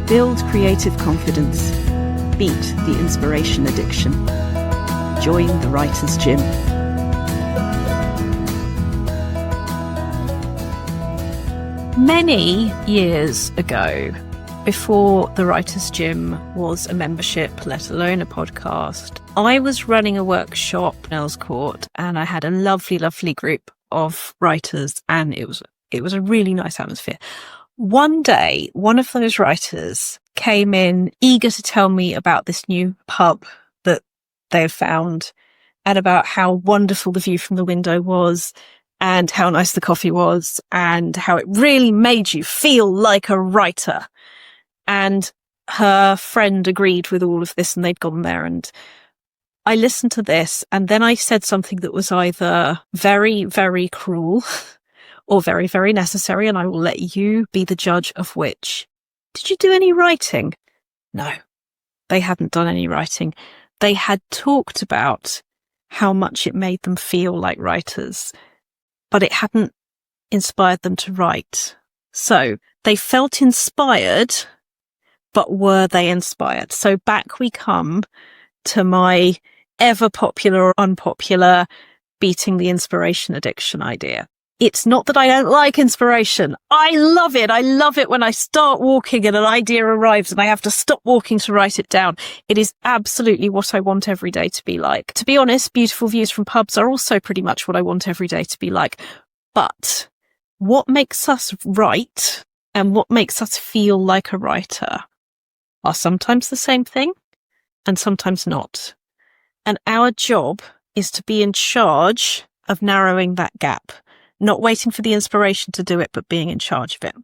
Build creative confidence. Beat the inspiration addiction. Join the Writer's Gym. Many years ago, before the Writer's Gym was a membership, let alone a podcast, I was running a workshop in Earls Court, and I had a lovely, lovely group of writers, and it was a really nice atmosphere. One day, one of those writers came in eager to tell me about this new pub that they've found, and about how wonderful the view from the window was, and how nice the coffee was, and how it really made you feel like a writer. And her friend agreed with all of this, and they'd gone there, and I listened to this, and then I said something that was either very, very cruel or very, very necessary, and I will let you be the judge of which. Did you do any writing? No, they hadn't done any writing. They had talked about how much it made them feel like writers, but it hadn't inspired them to write. So they felt inspired, but were they inspired? So back we come to my ever popular or unpopular beating the inspiration addiction idea. It's not that I don't like inspiration. I love it. I love it when I start walking and an idea arrives and I have to stop walking to write it down. It is absolutely what I want every day to be like. To be honest, beautiful views from pubs are also pretty much what I want every day to be like. But what makes us write and what makes us feel like a writer are sometimes the same thing and sometimes not. And our job is to be in charge of narrowing that gap. Not waiting for the inspiration to do it, but being in charge of it.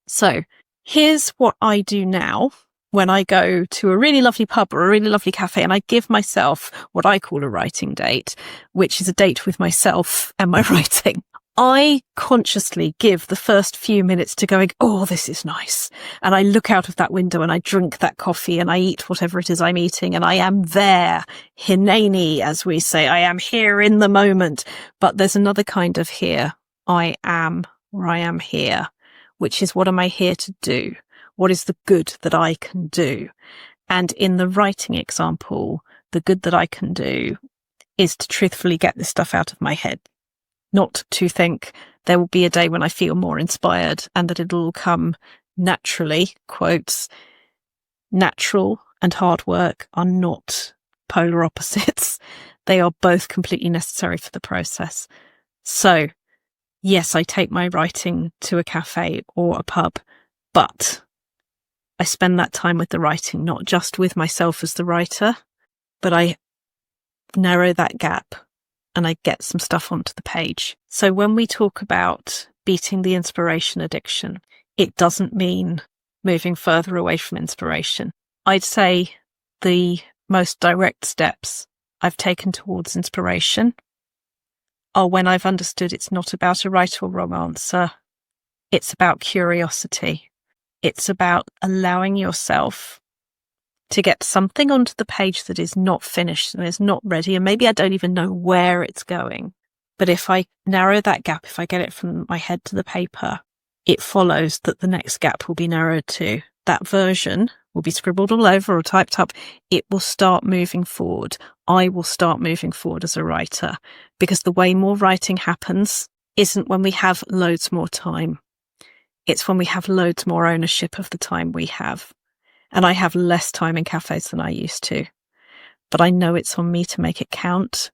So here's what I do now when I go to a really lovely pub or a really lovely cafe, and I give myself what I call a writing date, which is a date with myself and my writing. I consciously give the first few minutes to going, oh, this is nice. And I look out of that window and I drink that coffee and I eat whatever it is I'm eating. And I am there, hineni, as we say. I am here in the moment. But there's another kind of here. I am, or I am here, which is what am I here to do? What is the good that I can do? And in the writing example, the good that I can do is to truthfully get this stuff out of my head. Not to think there will be a day when I feel more inspired and that it'll all come naturally, quotes. Natural and hard work are not polar opposites. They are both completely necessary for the process. So, yes, I take my writing to a cafe or a pub, but I spend that time with the writing, not just with myself as the writer, but I narrow that gap and I get some stuff onto the page. So when we talk about beating the inspiration addiction, it doesn't mean moving further away from inspiration. I'd say the most direct steps I've taken towards inspiration are when I've understood it's not about a right or wrong answer. It's about curiosity. It's about allowing yourself to get something onto the page that is not finished and is not ready, and maybe I don't even know where it's going. But if I narrow that gap, if I get it from my head to the paper, it follows that the next gap will be narrowed too. That version will be scribbled all over or typed up. It will start moving forward. I will start moving forward as a writer, because the way more writing happens isn't when we have loads more time. It's when we have loads more ownership of the time we have. And I have less time in cafes than I used to. But I know it's on me to make it count.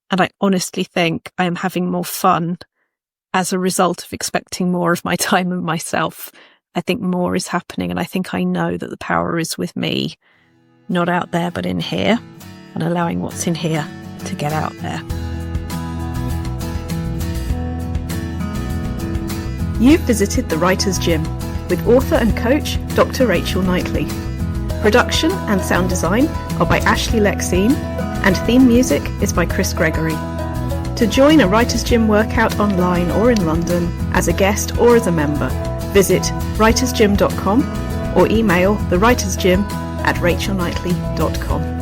And I honestly think I am having more fun as a result of expecting more of my time and myself. I think more is happening, and I think I know that the power is with me, not out there, but in here, and allowing what's in here to get out there. You've visited the Writer's Gym with author and coach Dr Rachel Knightley. Production and sound design are by Ashley Lexine, and theme music is by Chris Gregory. To join a Writer's Gym workout online or in London, as a guest or as a member, visit writersgym.com or email thewritersgym@rachelknightley.com.